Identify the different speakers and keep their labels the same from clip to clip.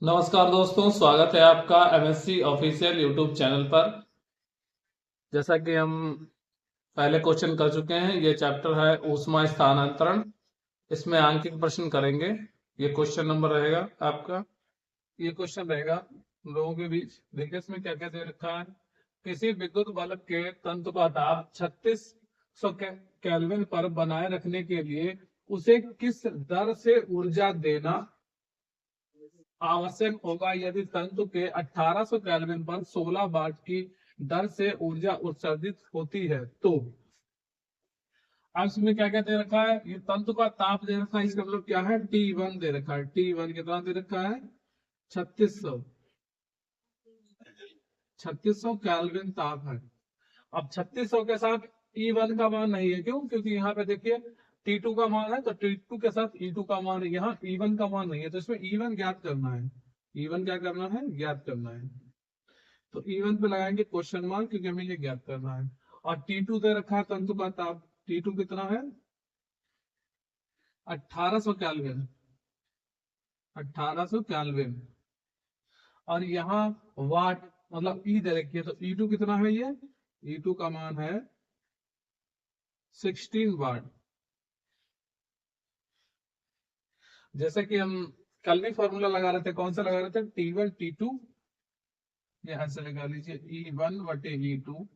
Speaker 1: नमस्कार दोस्तों, स्वागत है आपका एमएससी ऑफिशियल यूट्यूब चैनल पर। जैसा कि हम पहले क्वेश्चन कर चुके हैं, ये चैप्टर है ऊष्मा स्थानांतरण। इसमें आंकिक प्रश्न करेंगे। ये क्वेश्चन नंबर रहेगा आपका। ये क्वेश्चन रहेगा हम लोगों के बीच। देखिए इसमें क्या क्या दे रखा है। किसी विद्युत बल्ब के तंतु का ताप 3600 केल्विन पर बनाए रखने के लिए उसे किस दर से ऊर्जा देना आवश्यक होगा यदि तंतु के 1800 केल्विन पर 16 वाट की दर से ऊर्जा उत्सर्जित होती है तो। अब इसमें क्या क्या दे रखा है, ये तंतु का ताप दे रखा है, इसका मतलब क्या है, T1 दे रखा है। T1 कितना दे रखा है, 3600 3600 केल्विन ताप है। अब 3600 के साथ E1 का मान नहीं है, क्यों, क्योंकि यहाँ पे देखिए T2 का मान है, तो T2 के साथ E2 का मान है, यहाँ E1 का मान नहीं है, तो इसमें E1 ज्ञात करना है। E1 क्या करना है, ज्ञात करना है। तो E1 पे लगाएंगे क्वेश्चन मार्क, क्योंकि हमें ये ज्ञात करना है। और T2 दे रखा है तंतु का ताप। T2 कितना है, 1800 केल्विन, 1800 केल्विन। और यहाँ वाट मतलब ई दे रखी है, तो E2 कितना है, ये E2 का मान है 16 वाट। जैसे कि हम कल भी फॉर्मूला लगा रहे थे, कौन सा लगा रहे थे, T1 T2, यहां से लगा लीजिए E1 बटे E2,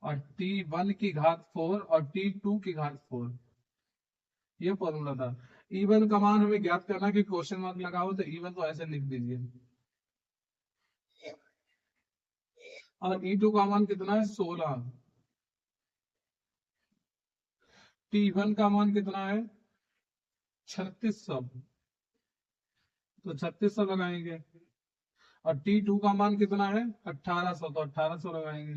Speaker 1: और T1 की घात 4 और T2 की घात 4, ये फॉर्मूला था। E1 का मान हमें ज्ञात करना कि क्वेश्चन मार्क लगा हो, तो E1 को ऐसे लिख दीजिए। और E2 का मान कितना है, 16। T1 का मान कितना है, 3600, तो 3600 लगाएंगे। और T2 का मान कितना है, 1800, तो 1800 लगाएंगे।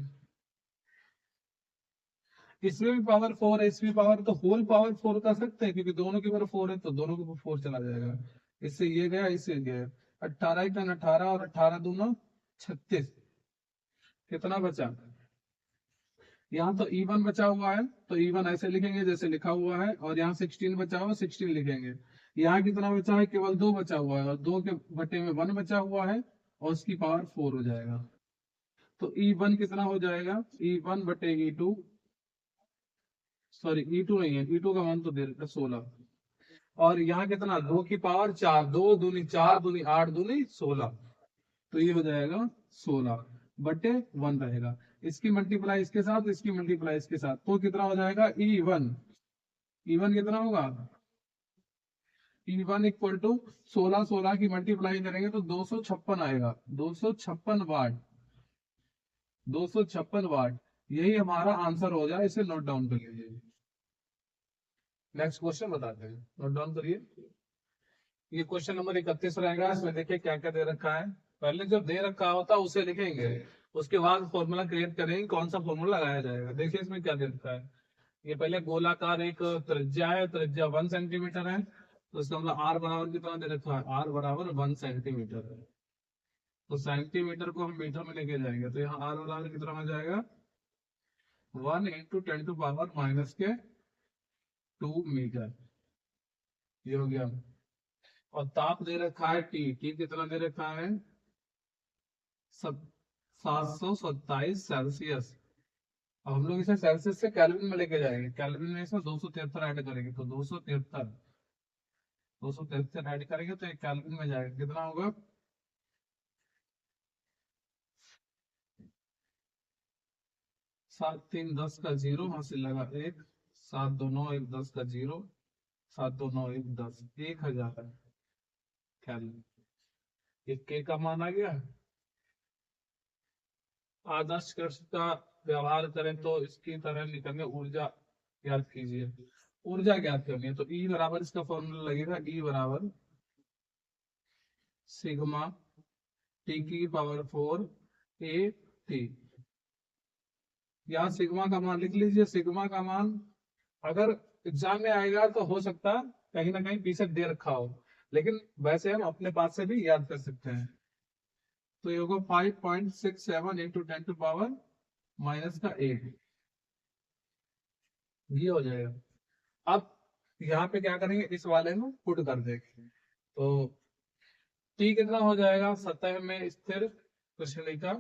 Speaker 1: इसमें भी पावर 4 है, इसमें पावर, तो होल पावर 4 कर सकते हैं, क्योंकि दोनों के ऊपर 4 है, तो दोनों के ऊपर 4 चला जाएगा। इससे ये गया, इससे गया। 18 टन 18 और 18 दूना 36। कितना बचा, यहाँ तो E1 बचा हुआ है, तो E1 ऐसे लिखेंगे जैसे लिखा हुआ है, और यहाँ 16 बचा हुआ है, 16 लिखेंगे। यहाँ कितना बचा है, केवल 2 बचा हुआ है, और 2 के बटे में 1 बचा हुआ है, और उसकी पावर 4 हो जाएगा। तो E1 कितना हो जाएगा, E1 बटे E2, सॉरी E2 नहीं है, E2 का मान तो दे रखा 16। और यहाँ कितना, 2 की पावर 4, 2 दूनी 4 दूनी 8 दूनी 16, तो ये हो जाएगा 16 बटे 1 रहेगा। इसकी मल्टीप्लाई इसके साथ, इसकी मल्टीप्लाई इसके साथ, तो कितना हो जाएगा, E1। E1 कितना होगा, E1 इक्वल टू 16, 16 की मल्टीप्लाई करेंगे तो 256 आएगा, 256 वाट, 256 वाट। यही हमारा आंसर हो जाए, इसे नोट डाउन कर लीजिए। नेक्स्ट क्वेश्चन बताते हैं, नोट डाउन करिए। ये क्वेश्चन नंबर 31 रहेगा। इसमें देखिए क्या क्या दे रखा है। पहले जब दे रखा होता है उसे लिखेंगे, उसके बाद फॉर्मूला क्रिएट करेंगे, कौन सा फॉर्मूला लगाया जाएगा। देखिए इसमें क्या दे रखा है। ये पहले गोलाकार एक त्रिज्या है, त्रिज्या 1 सेंटीमीटर है, तो इसका मतलब आर बराबर कितना दे रखा है, आर बराबर 1 सेंटीमीटर है। तो सेंटीमीटर को हम मीटर में लेके जाएंगे, तो यहाँ आर बराबर कितना हो जाएगा, 1 इंटू 10 टू पावर माइनस के 2 मीटर। ये हो गया। और ताप दे रखा है टी कितना दे रखा है, 727 अब हम लोग इसे सेल्सियस से केल्विन में लेके जाएंगे, केल्विन में इसमें 273 ऐड करेंगे, तो 273 ऐड करेंगे तो एक केल्विन में जाएगा, कितना होगा, 7 3 10 का 0, वहां से लगा 1, 7 2 9 1 10 का 0, 7 2 9 1 10, 1000 केल्विन। ये के का मान आ गया। आदर्श कृष्ण का व्यवहार करें तो इसकी तरह लिखेंगे, ऊर्जा ज्ञात कीजिए। ऊर्जा ज्ञात करनी है तो ई बराबर, इसका फॉर्मूला लगेगा ई बराबर सिग्मा टी की पावर 4 ए टी। यहाँ सिग्मा का मान लिख लीजिए। सिग्मा का मान अगर एग्जाम में आएगा तो हो सकता है कहीं ना कहीं पीछे दे रखा हो, लेकिन वैसे हम अपने पास से भी याद कर सकते हैं। तो ये होगा 5.67 इंटू 10 टू पावर माइनस का 8, ये हो जाएगा। अब यहाँ पे क्या करेंगे, इस वाले में पुट कर देंगे, तो टी कितना हो जाएगा, सतह में स्थिर कृष्णिका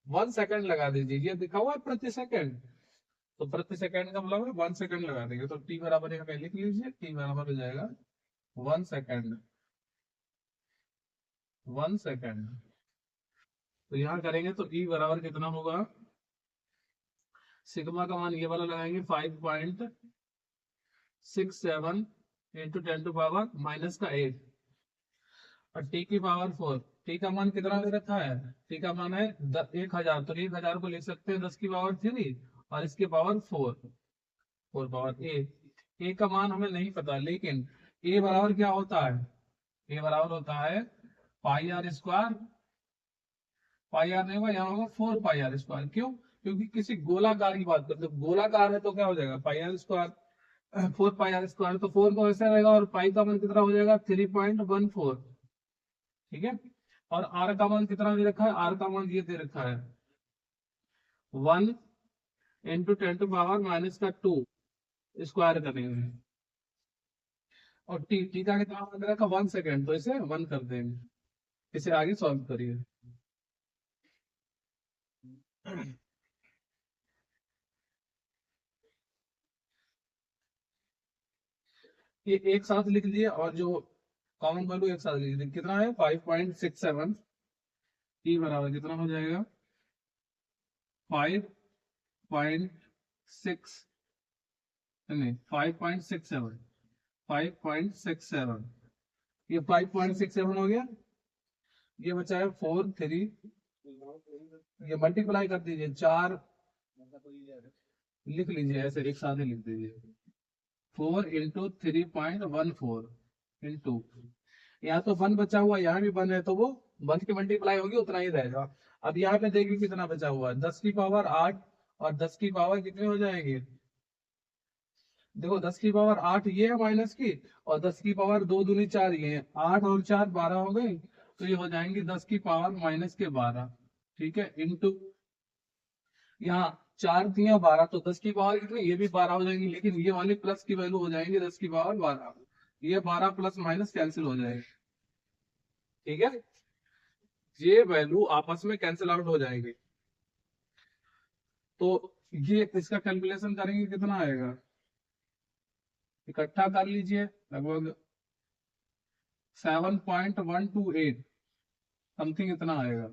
Speaker 1: 1 सेकंड लगा दीजिए, ये दिखा हुआ है प्रति सेकंड, तो प्रति सेकंड का मतलब है 1 सेकंड लगा देंगे, तो टी बराबर हमें लिख लीजिए, टी बराबर हो जाएगा 1 सेकंड, 1 सेकंड। तो यहाँ करेंगे तो ई बराबर कितना होगा, सिग्मा का मान ये वाला लगाएंगे 5.67 इंटू 10⁻⁻8 और टी की पावर 4, टी का मान कितना दे रखा है, टी का मान है 1000, तो 1000 को लिख सकते हैं 10 की पावर 3 और इसकी पावर 4 पावर ए का मान हमें नहीं पता, लेकिन ए बराबर क्या होता है, ए बराबर होता है पाई आर स्क्वायर, पाई आर नहीं होगा, यहाँ होगा 4 पाई आर स्क्वायर। क्यों, क्योंकि किसी गोलाकार की बात करते हैं, गोलाकार है तो क्या हो जाएगा pi R square, 4 pi R square, तो 4 का वैसे रहेगा और पाई का मान कितना हो जाएगा 3.14, ठीक है। और आर का मान कितना दे रखा है, आर का मान ये दे रखा है 1 इंटू 10⁻⁻2 स्क्वायर करेंगे, और टी का कितना मान दे रखा 1 सेकेंड, तो इसे 1 कर देंगे, इसे आगे सॉल्व करिए। ये एक साथ लिख दिए और जो कॉमन वैल्यू एक साथ लिख दिए, कितना है 5.67, ई बराबर कितना हो जाएगा 5.6 नहीं 5.67, 5.67, ये 5.67 हो गया, ये बचा है 4 3, ये मल्टीप्लाई कर दीजिए 4, लिख लीजिए ऐसे एक साथ ही लिख दीजिए 4 इंटू 3.14 इंटू, यहाँ तो 1 बचा हुआ, यहाँ भी 1 है, तो वो 1 की मल्टीप्लाई होगी उतना ही रहेगा। अब यहाँ पे देखिए कितना बचा हुआ है, 10 की पावर 8 और 10 की पावर कितनी हो जाएगी, देखो 10 की पावर 8 ये है माइनस की, और 10 की पावर 2 दूनी 4 ये है, 8 और 4 12 हो गई, तो ये हो जाएंगी 10 की पावर -12, ठीक है, इंटू यहाँ 4 दिया 12, तो 10 की पावर कितनी, ये भी 12 हो जाएंगी, लेकिन ये वाली प्लस की वैल्यू हो जाएंगी 10 की पावर 12, ये 12 प्लस माइनस कैंसिल हो जाएगी, ठीक है, ये वैल्यू आपस में कैंसिल आउट हो जाएगी। तो ये इसका कैलकुलेशन करेंगे कितना आएगा, इकट्ठा कर लीजिए, लगभग 7.128 समथिंग इतना आएगा,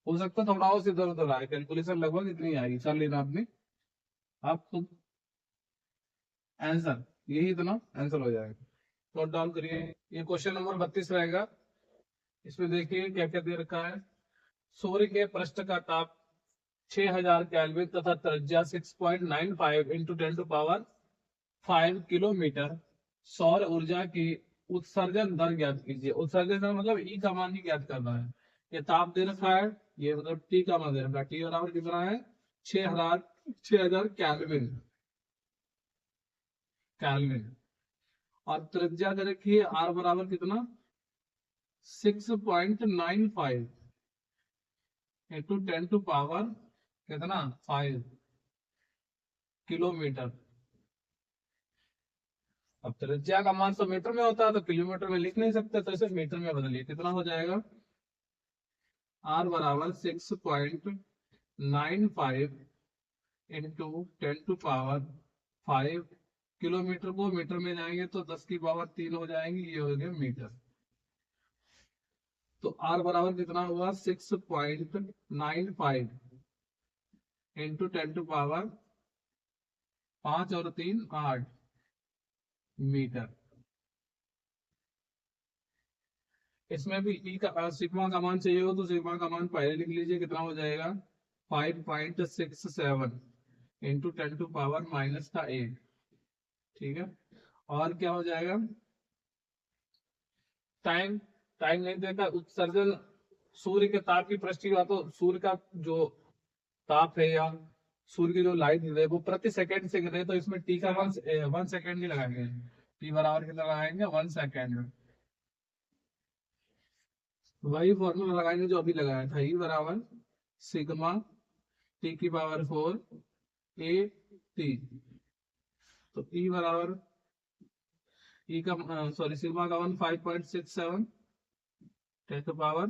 Speaker 1: हो सकता है थोड़ा और इधर उधर आए, कैलकुलेशन लगभग इतनी आएगी, चल लेना आपने, आप खुद आंसर यही इतना आंसर हो जाएगा, नोट डाउन करिए। ये क्वेश्चन नंबर 32 रहेगा, इसमें देखिए क्या क्या दे रखा है, सूर्य के पृष्ठ का ताप 6000 केल्विन तथा त्रिज्या 6.95 इंटू 10⁻5 किलोमीटर, सौर ऊर्जा की उत्सर्जन दर ज्ञात कीजिए, उत्सर्जन दर मतलब ई का मान ही ज्ञात करना है, ये ताप दे रखा है, ये मतलब टी का मान दे रखा है, टी बराबर कितना है 6000 केल्विन, केल्विन, और त्रिज्या दे रखी है आर बराबर कितना 6.95 इंटू 10⁻, कितना 5 किलोमीटर। अब त्रिज्या का मान तो मीटर में होता है, तो किलोमीटर में लिख नहीं सकते, तो इसे मीटर में बदलिए, कितना हो जाएगा आर बराबर 6.95 इंटू 10⁻5 किलोमीटर, को मीटर में जाएंगे तो 10 की पावर 3 हो जाएंगी, ये हो गया मीटर। तो आर बराबर कितना हुआ 6.95 इंटू 10⁻5 और 3 8 मीटर। इसमें भी ई का सिग्मा का मान चाहिए हो तो सिग्मा का मान पहले लिख लीजिए, कितना हो जाएगा 5.67 इंटू 10⁻⁻8, ठीक है। और क्या हो जाएगा, टाइम, टाइम नहीं देखा, उत्सर्जन सूर्य के ताप की पृष्ठ की बात, तो सूर्य का जो ताप है या सूर्य की जो लाइट है वो प्रति सेकंड से गिर रही है, तो इसमें टी का 1 सेकंड ही लगाएंगे, टी बराबर कितना लगाएंगे 1 सेकंड, वही फॉर्मूला लगाएंगे जो अभी लगाया था, ई बराबर सिग्मा टी की पावर 4 ए टी, तो ई बराबर ई का सॉरी सिग्मा का वन 5.67 10 टू पावर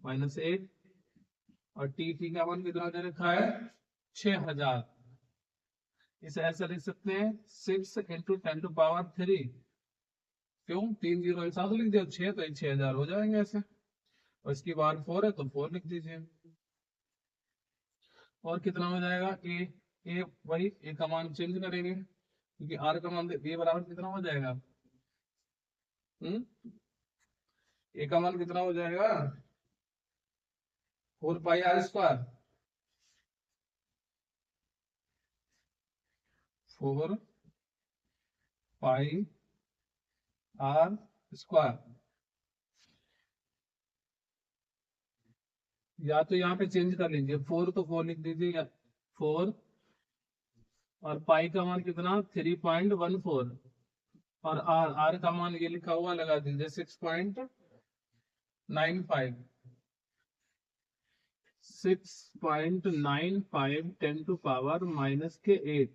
Speaker 1: -8 और टी का वन कितना दे रखा है 6000। इसे ऐसे लिख सकते हैं 6 इंटू 10 टू पावर 3। क्यों 3 जीरो एक साथ लिख दिया 6 तो 6000 हो जाएंगे ऐसे। और इसकी बार 4 है तो 4 लिख दीजिए। और कितना हो जाएगा ए वही ए का मान चेंज करेंगे क्योंकि आर का मान ए बराबर कितना हो जाएगा ए का मान कितना हो जाएगा 4 पाई r स्क्वायर 4 पाई r स्क्वायर। या तो यहाँ पे चेंज कर लीजिए 4 तो 4 लिख दीजिए या 4 और पाई का मान कितना 3.14 और आर का मान ये लिखा हुआ लगा दीजिए 6.95 6.95 10 टू पावर -8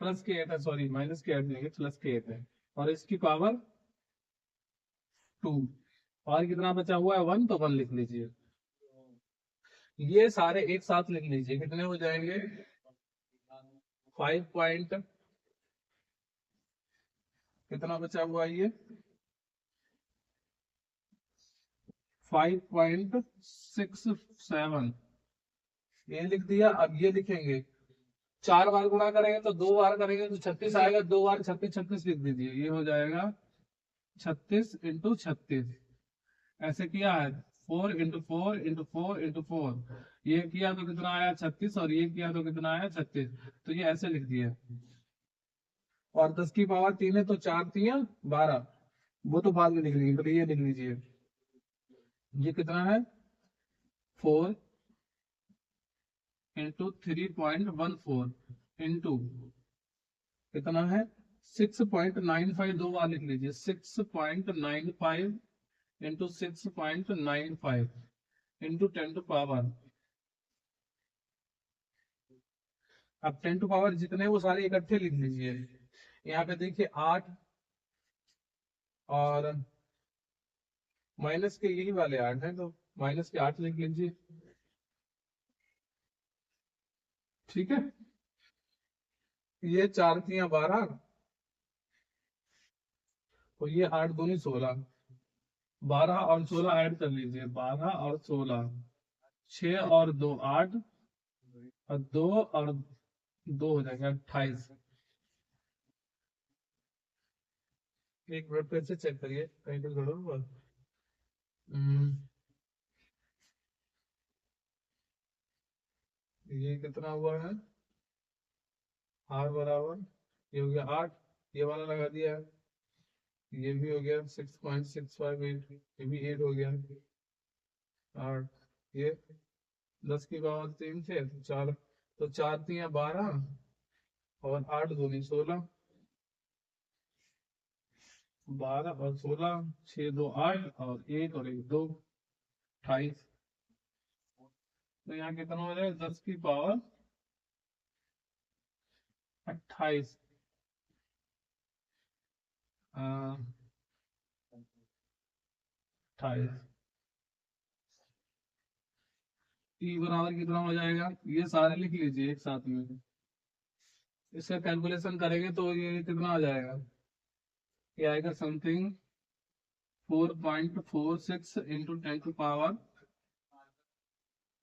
Speaker 1: प्लस के 8 है सॉरी माइनस के 8 नहीं प्लस के 8 है और इसकी पावर 2 और कितना बचा हुआ है 1 तो 1 लिख लीजिए। ये सारे एक साथ लिख लीजिए कितने हो जाएंगे 5 पॉइंट कितना बचा हुआ है ये 5.67 ये लिख दिया। अब ये लिखेंगे 4 बार गुणा करेंगे तो 2 बार करेंगे तो 36 आएगा 2 बार 36 36 लिख दीजिए ये हो जाएगा 36 इंटू 36। ऐसे किया है 4 इंटू 4 इंटू 4 इंटू 4 ये किया तो कितना आया 36 और ये किया तो कितना आया 36 तो ये ऐसे लिख दिया। और 10 की पावर 3 है तो 4 3 12 वो तो बाद में लिख लेंगे तो ये लिख लीजिए ये कितना है 4 इंटू 3.14 इंटू कितना है 6.95 दो बार लिख लीजिए 6.95 इंटू 6.95 इंटू 10 टू पावर। अब 10 टू पावर जितने वो सारे इकट्ठे लिख लीजिए। यहाँ पे देखिए 8 और माइनस के यही वाले 8 हैं तो माइनस के 8 लिख लीजिए ठीक है। ये 4 3 12 और ये 8 दूनी 16 12 और 16 ऐड कर लीजिए 12 और 16 6 और 2 8 और 2 और 2 हो जाएगा 28। एक मिनट फिर से चेक करिए कहीं तो गड़बड़ हुआ। ये कितना हुआ है आर बराबर ये हो गया 8 ये वाला लगा दिया है ये भी हो गया 6.658 ये भी 8 हो गया 8 ये 10 की पावर 3 थे तो 4 तो 4 3 12 और 8 दूनी 16 12 और 16 6 2 8 और 1 और 1 2 28। तो यहाँ कितना हो जाएगा 10 की पावर 28 28 ई बराबर कितना हो जाएगा ये सारे लिख लीजिए एक साथ में। इसका कैलकुलेशन करेंगे तो ये कितना आ जाएगा ये आएगा समथिंग 4.46 इंटू 10 टू पावर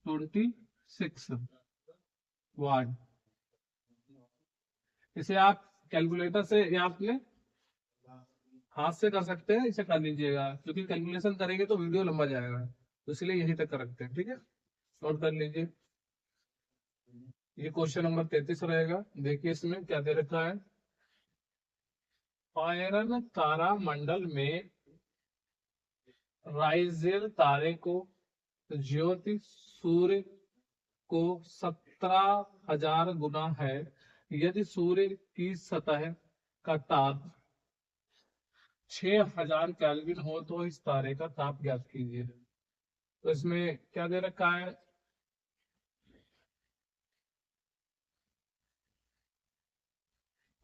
Speaker 1: 26 वाट। इसे आप कैलकुलेटर से या अपने हाथ से कर सकते हैं इसे कर लीजिएगा क्योंकि कैलकुलेशन करेंगे तो वीडियो लंबा जाएगा तो इसलिए यहीं तक रखते हैं ठीक है। नोट कर लीजिए ये क्वेश्चन नंबर 33 रहेगा। देखिए इसमें क्या दे रखा है आयरन तारा मंडल में राइजेल तारे को ज्योति सूर्य को 17,000 गुना है। यदि सूर्य की सतह का ताप 6,000 केल्विन हो तो इस तारे का ताप ज्ञात कीजिए। तो इसमें क्या दे रखा है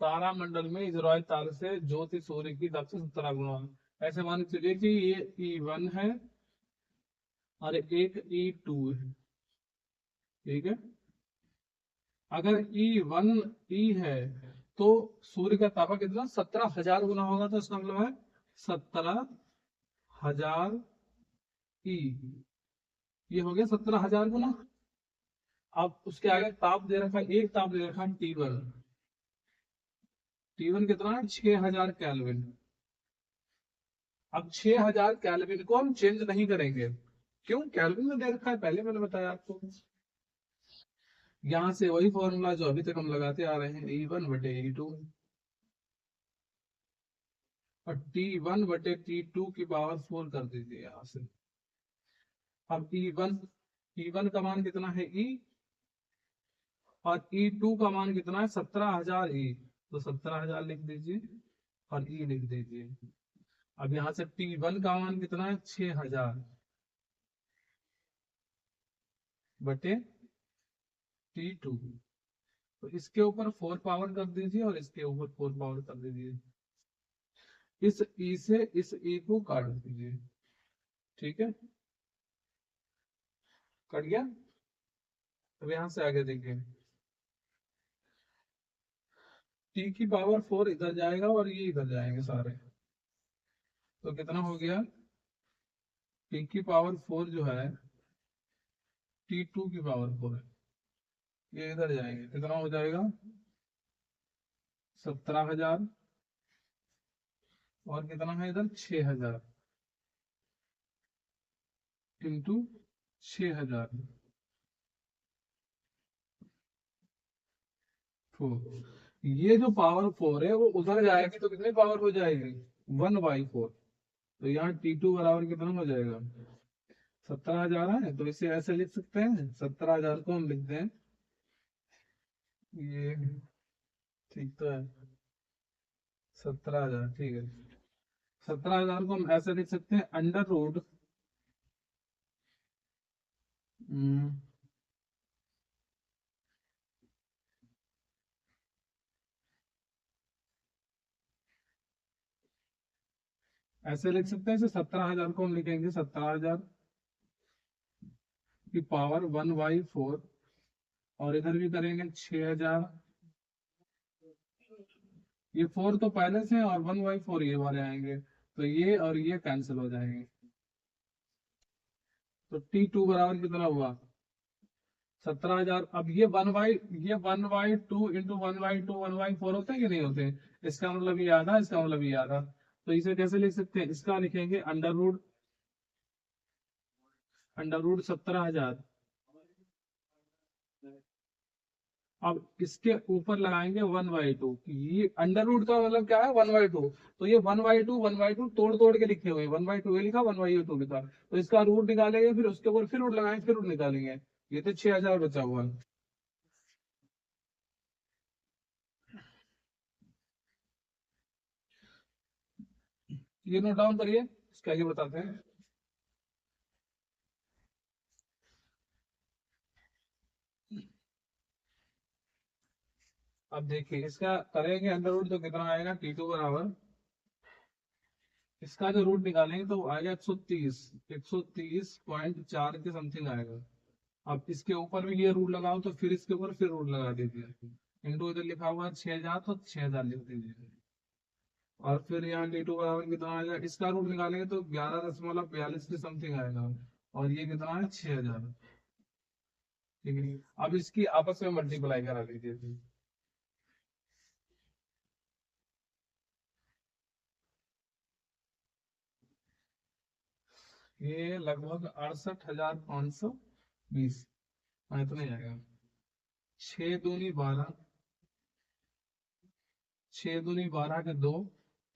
Speaker 1: तारामंडल में इजराइल तारे से ज्योति सूर्य की ताप से 17 गुना है। ऐसे मान के चलिए कि ये E1 है और एक E2 है, ठीक है। अगर E1 E है तो सूर्य का तापमान कितना 17,000 गुना होगा, तो इसका मतलब है 17,000 E, ये हो गया 17,000 गुना। अब उसके आगे ताप दे रखा है, एक ताप दे रखा है T1। T1 कितना है 6,000 केल्विन। अब 6,000 केल्विन को हम चेंज नहीं करेंगे, क्यों, केल्विन में दे रखा है, पहले मैंने बताया आपको। यहां से वही फॉर्मूला जो अभी तक हम लगाते आ रहे हैं, E1 बटे E2 और T1 बटे T2 की पावर 4 कर दीजिए यहां से। अब E1 का मान कितना है E, और E2 का मान कितना है 17,000 E, तो 17,000 लिख दीजिए और E लिख दीजिए। अब यहां से T1 का मान कितना है 6,000 बटे T2, तो इसके ऊपर 4 पावर कर दीजिए और इसके ऊपर 4 पावर कर दीजिए। इस E से इस E को काट दीजिए, ठीक है, कट गया। अब यहां से आगे देखिए, T की पावर 4 इधर जाएगा और ये इधर जाएंगे सारे, तो कितना हो गया, T की पावर 4 जो है T2 की पावर 4 है, ये इधर जाएंगे, कितना हो जाएगा 17,000 और कितना है इधर 6,000 इंटू 6,000 4। ये जो पावर 4 है वो उधर जाएगी तो कितनी पावर हो जाएगी 1/4, तो यहाँ T2 बराबर कितना हो जाएगा 17,000 है, तो इसे ऐसे लिख सकते हैं, 17,000 को हम लिखते हैं, ये ठीक तो है 17,000, ठीक है। 17,000 को हम ऐसे लिख सकते हैं अंडर रूट ऐसे लिख सकते हैं, इसे 17,000 को हम लिखेंगे 17,000 की पावर 1/4, और इधर भी करेंगे 6,000, ये 4 तो पहले से और 1/4 ये वाले आएंगे, तो ये और ये कैंसिल हो जाएंगे, तो T2 बराबर कितना हुआ 17,000। अब ये 1/2 इंटू 1/4 होते हैं कि नहीं होते, इसका मतलब ये आधा, इसका मतलब ये आधा, तो इसे कैसे लिख सकते हैं, इसका लिखेंगे अंडर रूट 17,000। अब इसके ऊपर लगाएंगे 1/2, ये अंडर रूट का मतलब क्या है 1/2, तो ये 1/2 तोड़ तोड़ के लिखे हुए 1/2 लिखा 1/2 लिखा, तो इसका रूट निकालेंगे, फिर उसके ऊपर फिर रूट लगाएंगे, फिर रूट निकालेंगे, ये तो 6,000 बचा हुआ है। ये नोट डाउन करिए, इसके आगे बताते हैं। अब देखिए इसका करेंगे अंडर रूट तो कितना आएगा T2 बराबर, इसका जो रूट निकालेंगे तो आएगा 130.4 के समथिंग आएगा। अब इसके ऊपर भी ये रूट लगाओ तो फिर इसके ऊपर फिर रूट लगा दीजिए, इंटू इधर लिखा हुआ है 6,000 तो 6,000 लिख दीजिए, और फिर यहाँ T2 बराबर कितना आएगा, इसका रूट निकालेंगे तो 11.42 के समथिंग आएगा, और ये कितना है 6,000, ठीक है। अब इसकी आपस में मल्टीप्लाई करा लीजिए, ये लगभग 68,520, इतना ही आएगा। 6 दूनी 12, 6 दूनी 12 के 2,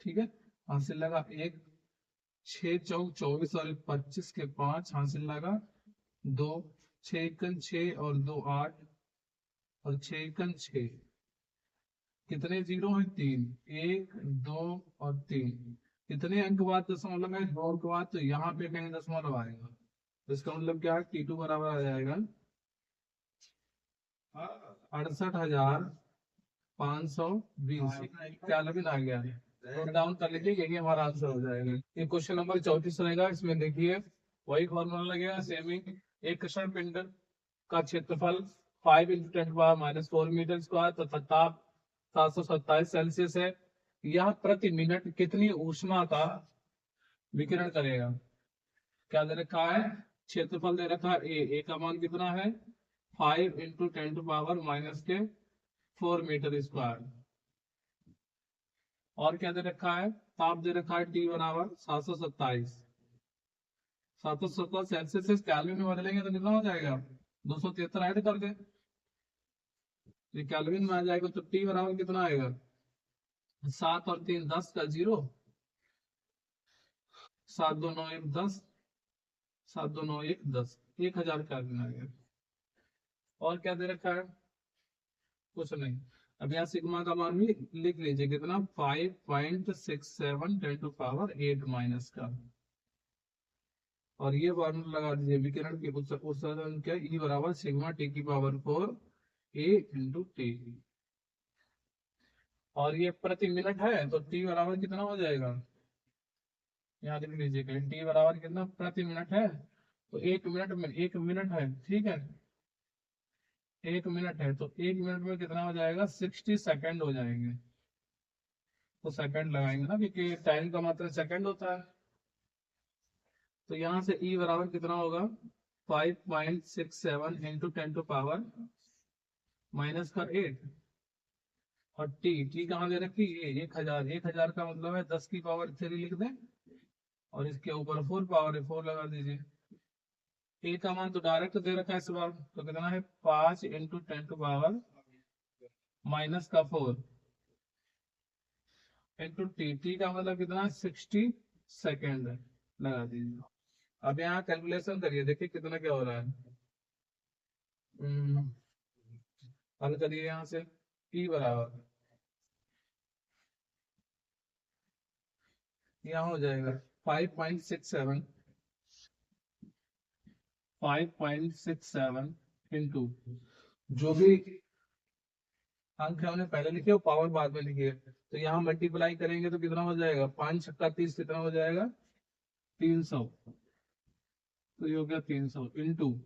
Speaker 1: ठीक है, हासिल लगा 1, 6 चौक 24 और 25 के 5, हासिल लगा 2, 6 एकन 6 और 2 8, और 6 एकन 6, कितने जीरो हैं 3, 1 2 और 3, कितने अंक बाद दशमलव है 2 अंक बाद, तो यहाँ पे कहीं दशमलव आएगा, तो इसका मतलब क्या है T2 बराबर आ जाएगा 68,000 520 91 आ गया। नोट डाउन कर लीजिए, यही हमारा आंसर हो जाएगा। ये क्वेश्चन नंबर 34 रहेगा। इसमें देखिए वही फॉर्मूला लगेगा सेम ही। एक कृष्ण पिंड का क्षेत्रफल 5 इंटू 10⁻⁴ मीटर स्क्वायर तथा ताप 727 सेल्सियस है। यह प्रति मिनट कितनी ऊष्मा का विकिरण करेगा? क्या दे रखा है? क्षेत्रफल दे रखा है ए का मान कितना है? 5 इंटू 10⁻⁴ मीटर स्क्वायर। और क्या दे रखा है? ताप दे रखा है टी बराबर 727। 727 सेल्सियस से केल्विन में बदलेंगे तो कितना हो जाएगा? 273 ऐड कर दे, ये केल्विन में आ जाएगा। तो टी बराबर कितना आएगा? 7 और 3 10 का 0, 7 2 9 1 10, 7 2 9 1 10, 1000 केल्विन आ गया। और क्या दे रखा है? कुछ नहीं। अब यहाँ सिग्मा का मान भी लिख लीजिए कितना? 5.67 10⁸ माइनस का। और ये फॉर्मूला लगा दीजिए विकिरण की उत्सर्जन क्या? ई बराबर सिग्मा टी की पावर 4 ए इंटू टी। और ये प्रति मिनट है तो टी बराबर कितना हो जाएगा? यहाँ लिख लीजिए टी बराबर कितना प्रति मिनट है? तो 1 मिनट है, ठीक है। 1 मिनट है तो 1 मिनट में कितना हो जाएगा? 60 सेकंड हो जाएंगे। तो सेकंड लगाएंगे ना, क्योंकि टाइम का मात्रा सेकंड होता है। तो यहाँ से ई बराबर कितना होगा? 5.67 इंटू 10⁻⁻8। और टी कहाँ दे रखी? ये 1000। 1000 का मतलब है 10⁻³ लिख दें, और इसके ऊपर 4 लगा दीजिए। ए का मान तो डायरेक्ट दे रखा है इस बार, तो कितना है? 5 इंटू 10⁻⁻⁴ इंटू टी का मतलब कितना? 60 सेकेंड लगा दीजिए। अब यहाँ कैलकुलेशन करिए, देखिए कितना क्या हो रहा है। हल करिए यहाँ से। ई बराबर यहाँ हो जाएगा 5.67 इंटू जो भी अंक है उन्हें पहले लिखे और पावर बाद में लिखिए। तो यहाँ मल्टीप्लाई करेंगे तो कितना हो जाएगा? 5 छक्का 30 कितना हो जाएगा? 300। तो ये हो गया 300 इंटू,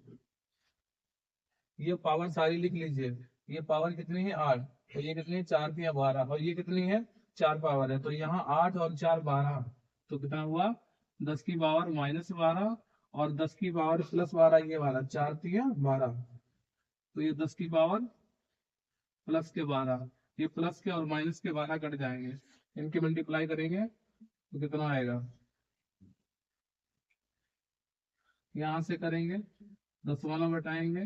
Speaker 1: ये पावर सारी लिख लीजिए। ये पावर कितनी है? 8। तो ये कितनी है? 4 की 12। और ये कितनी है? 4 पावर है। तो यहाँ 8 और 4 12। तो कितना हुआ? 10⁻⁻12 और 10⁻+12 ये वाला 4 तिया 12। तो ये 10⁻+12, ये प्लस के और माइनस के 12 कट जाएंगे, इनके मल्टीप्लाई करेंगे तो कितना आएगा? यहाँ से करेंगे 10 वाला बटाएंगे,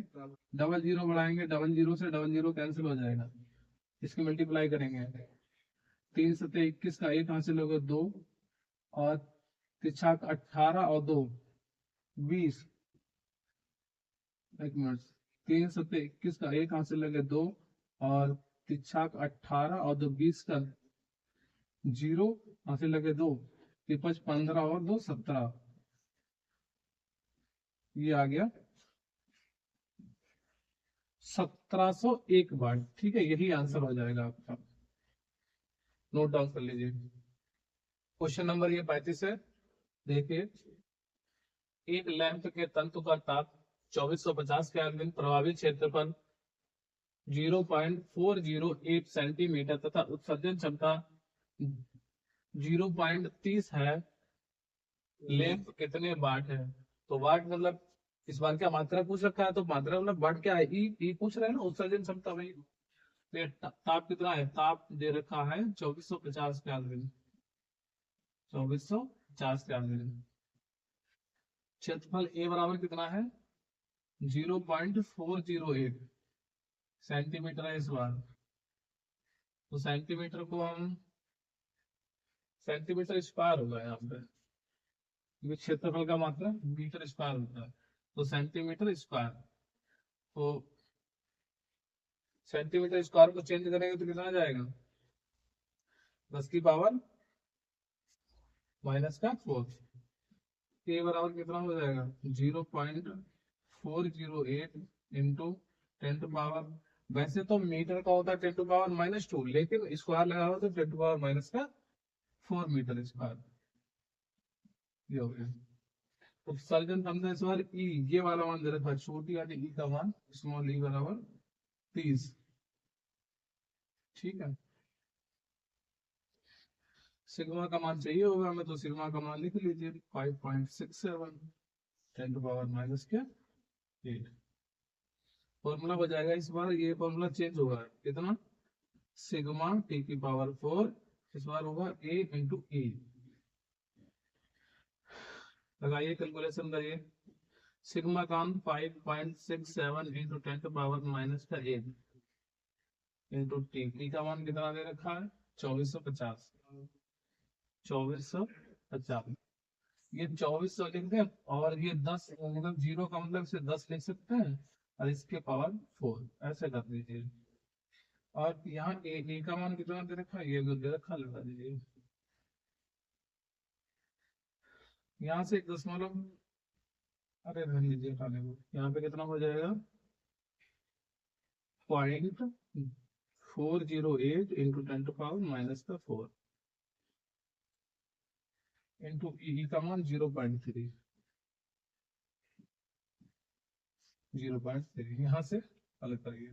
Speaker 1: डबल जीरो बढ़ाएंगे, डबल जीरो से डबल जीरो कैंसिल हो जाएगा। इसकी मल्टीप्लाई करेंगे 3 सत्ते 21 का 1 हासिल होगा 2, और 3 18 और 2 20। एक मिनट, 3 सत्ते 21 का 1 हासिल होगा 2, और 3 18 और 2 20 का 0 हासिल लगे 2, 5 15 और 2 17। ये आ गया 1701 वाट। ठीक है, यही आंसर हो जाएगा आपका। नोट डाउन कर लीजिए। क्वेश्चन नंबर ये 35 है। देखिए, एक लैंप के तंतु का ताप 2450 केल्विन, प्रभावी क्षेत्रफल 0.408 सेंटीमीटर तथा उत्सर्जन क्षमता 0.30 है। लैंप कितने वाट है? तो वाट मतलब इस बार क्या मात्रा पूछ रखा है, तो मात्रा मतलब वाट क्या है? ई पूछ रहे हैं ना, उत्सर्जन क्षमता भाई। तो ये ताप कितना है? ताप दे रखा है 2450 केल्विन, 2450 केल्विन। क्षेत्रफल ए बराबर कितना है? 0.408 सेंटीमीटर है इस बार। तो सेंटीमीटर को हम सेंटीमीटर स्क्वायर होगा यहाँ पे, क्योंकि क्षेत्रफल का मात्रा मीटर स्क्वायर होता है। तो सेंटीमीटर स्क्वायर, तो सेंटीमीटर स्क्वायर को चेंज करेंगे तो कितना आ जाएगा? 10⁻⁻⁴। के बराबर कितना हो जाएगा? 0.408 इंटू 10⁻⁻⁴ वैसे तो मीटर का होता है 10⁻⁻², लेकिन स्क्वायर लगा हुआ तो 10⁻⁻⁴मीटर स्क्वायर। ये हो गया। उत्सर्जन क्षमता इस बार ई, ये वाला मान दे रखा है, छोटी वाली ई का मान, स्मॉल ई बराबर 30। ठीक है, सिग्मा का मान चाहिए होगा हमें, तो सिग्मा का मान लिख लीजिए 5.67 10⁻⁻8। फॉर्मूला हो जाएगा इस बार, ये फॉर्मूला चेंज होगा, कितना, सिग्मा T⁴ इस बार होगा a इंटू ई। लगाइए, कैलकुलेशन करिए। सिग्मा का 5.67 इंटू 10⁻⁻8 इंटू टी का मान कितना दे रखा है, 2450। 2450, ये 2400 लिख दें, और ये 10 मतलब 0 का मतलब से 10 लिख सकते हैं, और इसके पावर 4 ऐसे कर दीजिए। और यहाँ ए का मान कितना दे रखा है, ये जो दे रखा लगा दीजिए। यहाँ से 1 दशमलव, अरे रहने दीजिए खाने को, यहाँ पे कितना हो जाएगा, 0.408 इंटू 10⁻⁻⁴ इंटू ई का मान 0.3। 0.3 यहाँ से अलग करिए,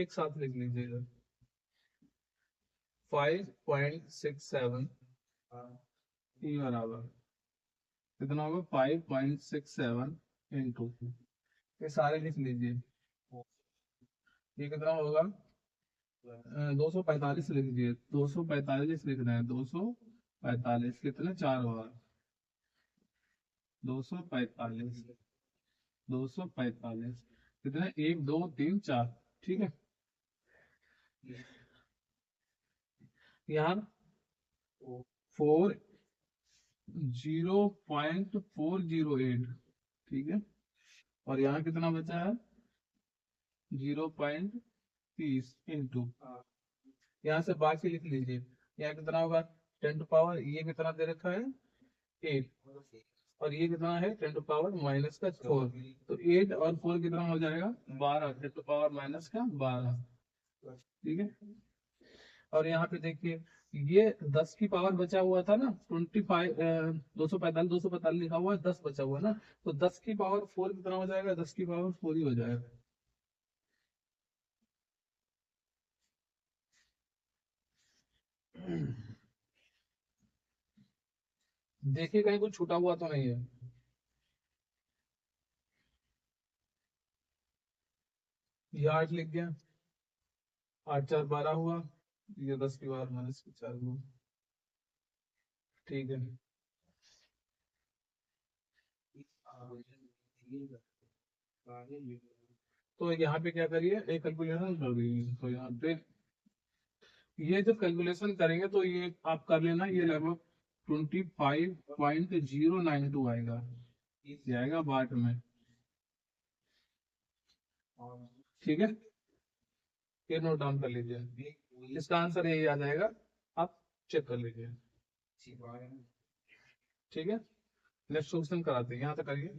Speaker 1: एक साथ लिख लीजिएगा। 5.67 ई बराबर कितना होगा, 5.67 इंटू, ये सारे लिख लीजिए, ये कितना होगा, 245 लिख लीजिए, 245 लिख रहे हैं, 245 कितने, 4 बार, 245, 245 कितने, 1 2 3 4। ठीक है, यहाँ 0.408, ठीक है, और यहाँ कितना बचा है, 0.30 इंटू, यहाँ से बाकी लिख लीजिए, यहाँ कितना होगा, 10 ये कितना दे रखा है 8, और ये कितना है 10⁻⁻⁴, तो 8 और 4 कितना हो जाएगा 12, 10⁻⁻12। ठीक है, और यहाँ पे देखिए, ये 10 की पावर बचा हुआ था ना, 25 245 लिखा हुआ है, 10 बचा हुआ है ना, तो 10 की पावर 4 कितना हो जाएगा, 10 की पावर 4 ही हो जाएगा। देखिए कहीं कुछ छूटा हुआ तो नहीं है। ये 8 लिख दिया, 8 4 12 हुआ, ये 10 की पावर -4 हुआ। ठीक है, तो यहाँ पे क्या करिए, एक कैलकुलेशन कर दीजिए, तो यहाँ पे ये जब कैलकुलेशन करेंगे तो ये आप कर लेना, ये लगभग 25.092 आएगा, ये आएगा वाट में। ठीक है, ये नोट डाउन कर लीजिए, इसका आंसर यही आ जाएगा, आप चेक कर लीजिए। ठीक है, नेक्स्ट क्वेश्चन कराते हैं, यहाँ तक करिए।